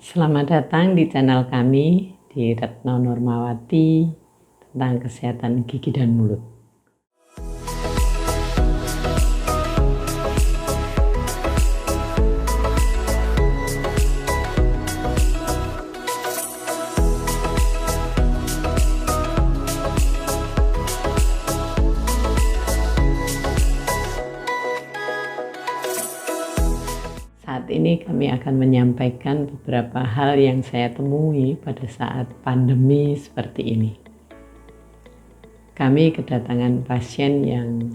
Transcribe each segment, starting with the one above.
Selamat datang di channel kami di Retno Nurmawati tentang kesehatan gigi dan mulut. Saat ini kami akan menyampaikan beberapa hal yang saya temui pada saat pandemi seperti ini. Kami kedatangan pasien yang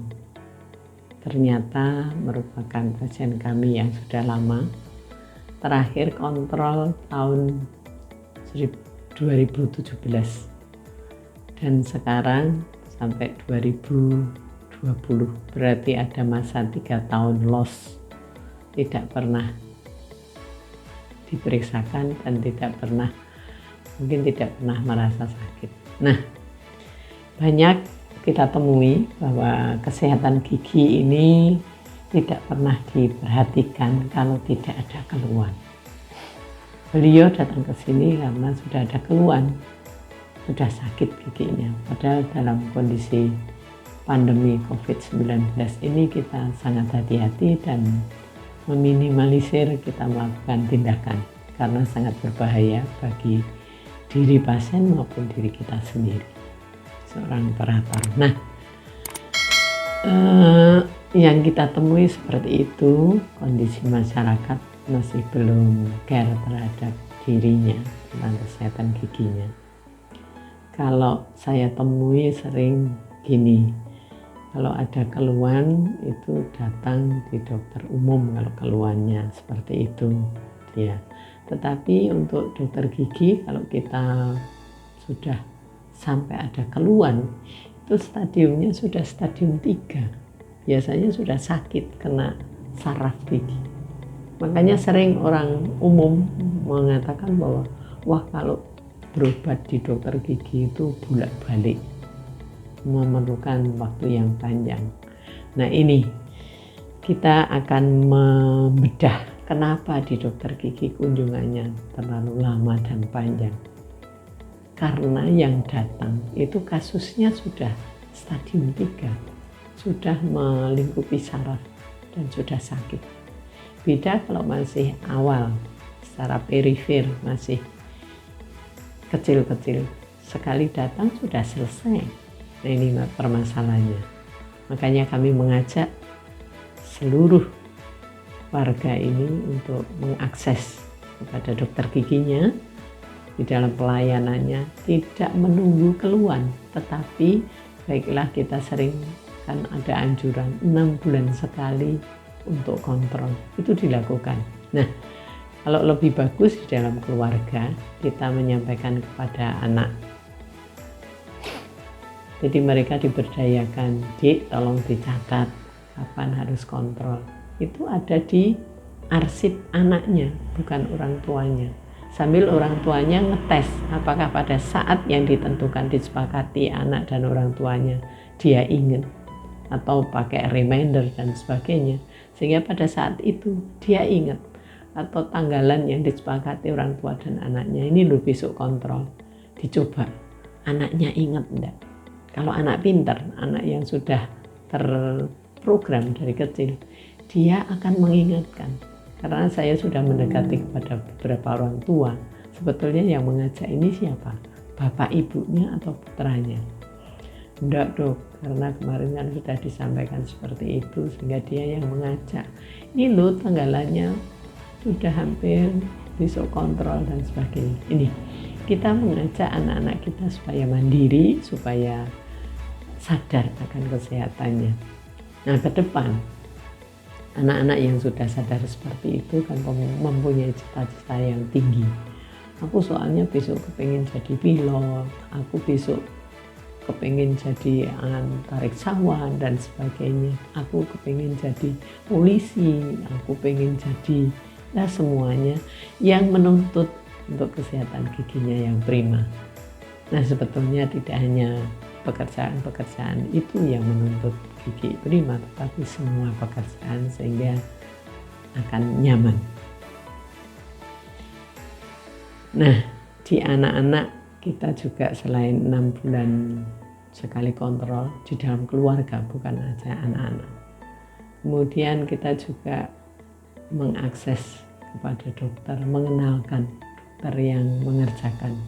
ternyata merupakan pasien kami yang sudah lama. Terakhir kontrol tahun 2017 dan sekarang sampai 2020, berarti ada masa 3 tahun loss. Tidak pernah diperiksakan dan mungkin tidak pernah merasa sakit. Nah, banyak kita temui bahwa kesehatan gigi ini tidak pernah diperhatikan kalau tidak ada keluhan. Beliau datang ke sini karena sudah ada keluhan, sudah sakit giginya. Padahal dalam kondisi pandemi COVID-19 ini kita sangat hati-hati dan meminimalisir kita melakukan tindakan karena sangat berbahaya bagi diri pasien maupun diri kita sendiri seorang operator. Nah, yang kita temui seperti itu, kondisi masyarakat masih belum care terhadap dirinya tentang kesehatan giginya. Kalau saya temui sering gini, kalau ada keluhan itu datang di dokter umum kalau keluhannya seperti itu dia. Tetapi untuk dokter gigi kalau kita sudah sampai ada keluhan itu stadiumnya sudah stadium 3. Biasanya sudah sakit kena saraf gigi. Makanya sering orang umum mengatakan bahwa wah kalau berobat di dokter gigi itu bolak-balik, memerlukan waktu yang panjang. Nah, ini kita akan membedah kenapa di dokter gigi kunjungannya terlalu lama dan panjang. Karena yang datang itu kasusnya sudah stadium 3, sudah melingkupi saraf dan sudah sakit. Beda kalau masih awal, secara perifer masih kecil-kecil, sekali datang sudah selesai. Nah, ini permasalahannya. Makanya kami mengajak seluruh warga ini untuk mengakses kepada dokter giginya di dalam pelayanannya, tidak menunggu keluhan, tetapi baiklah kita sering kan ada anjuran 6 bulan sekali untuk kontrol, itu dilakukan. Nah, kalau lebih bagus di dalam keluarga kita menyampaikan kepada anak. Jadi mereka diberdayakan, Dik tolong dicatat kapan harus kontrol. Itu ada di arsip anaknya, bukan orang tuanya. Sambil orang tuanya ngetes apakah pada saat yang ditentukan disepakati anak dan orang tuanya dia ingat atau pakai reminder dan sebagainya. Sehingga pada saat itu dia ingat, atau tanggalan yang disepakati orang tua dan anaknya, ini loh besok kontrol. Dicoba, anaknya ingat enggak? Kalau anak pintar, anak yang sudah terprogram dari kecil, dia akan mengingatkan. Karena saya sudah mendekati kepada beberapa orang tua, sebetulnya yang mengajak ini siapa? Bapak ibunya atau putranya? Enggak dok, karena kemarin kan sudah disampaikan seperti itu, sehingga dia yang mengajak. Ini loh tanggalannya sudah hampir besok kontrol dan sebagainya. Ini kita mengajak anak-anak kita supaya mandiri, supaya sadar akan kesehatannya. Nah, ke depan anak-anak yang sudah sadar seperti itu kan mempunyai cita-cita yang tinggi. Aku soalnya besok kepengen jadi pilot, aku besok kepengen jadi antariksawan dan sebagainya. Aku kepengen jadi polisi, aku pengen jadi semuanya yang menuntut untuk kesehatan giginya yang prima. Nah, sebetulnya tidak hanya pekerjaan-pekerjaan itu yang menuntut gigi prima, tetapi semua pekerjaan sehingga akan nyaman. Nah, di anak-anak kita juga selain 6 bulan sekali kontrol di dalam keluarga, bukan aja anak-anak. Kemudian kita juga mengakses kepada dokter, mengenalkan dokter yang mengerjakan.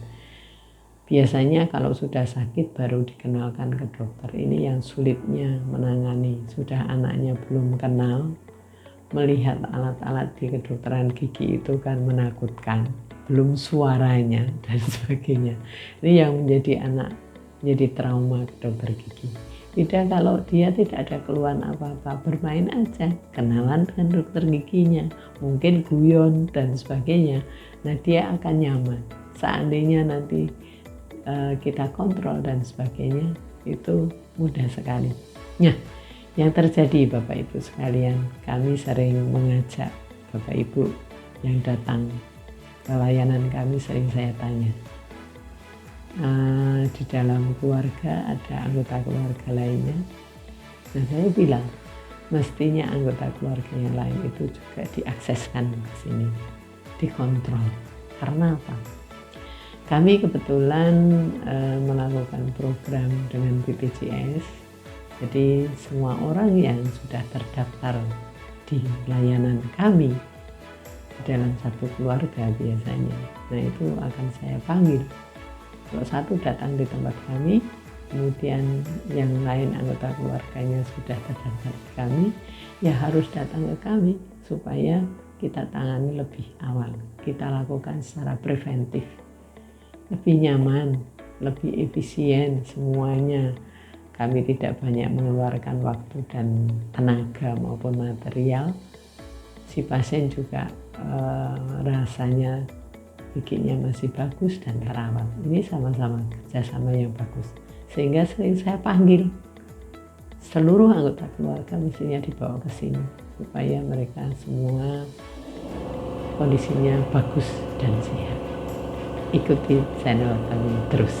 Biasanya kalau sudah sakit baru dikenalkan ke dokter. Ini yang sulitnya menangani. Sudah anaknya belum kenal, melihat alat-alat di kedokteran gigi itu kan menakutkan. Belum suaranya dan sebagainya. Ini yang menjadi anak jadi trauma ke dokter gigi. Tidak kalau dia tidak ada keluhan apa-apa, bermain aja, kenalan dengan dokter giginya, mungkin guyon dan sebagainya. Nah, dia akan nyaman. Seandainya nanti kita kontrol dan sebagainya, itu mudah sekali. Nah, yang terjadi Bapak Ibu sekalian, kami sering mengajak Bapak Ibu yang datang ke layanan kami, sering saya tanya, di dalam keluarga ada anggota keluarga lainnya. Nah, saya bilang mestinya anggota keluarga yang lain itu juga diakseskan ke sini, dikontrol. Karena apa? Kami kebetulan melakukan program dengan BPJS, jadi semua orang yang sudah terdaftar di layanan kami dalam satu keluarga biasanya, nah itu akan saya panggil. Kalau satu datang di tempat kami, kemudian yang lain anggota keluarganya sudah terdaftar di kami, ya harus datang ke kami supaya kita tangani lebih awal, kita lakukan secara preventif. Lebih nyaman, lebih efisien semuanya. Kami tidak banyak mengeluarkan waktu dan tenaga maupun material. Si pasien juga rasanya giginya masih bagus dan terawat. Ini sama-sama kerjasama yang bagus. Sehingga sering saya panggil seluruh anggota keluarga mestinya dibawa ke sini supaya mereka semua kondisinya bagus dan sehat. Ikuti channel kami terus.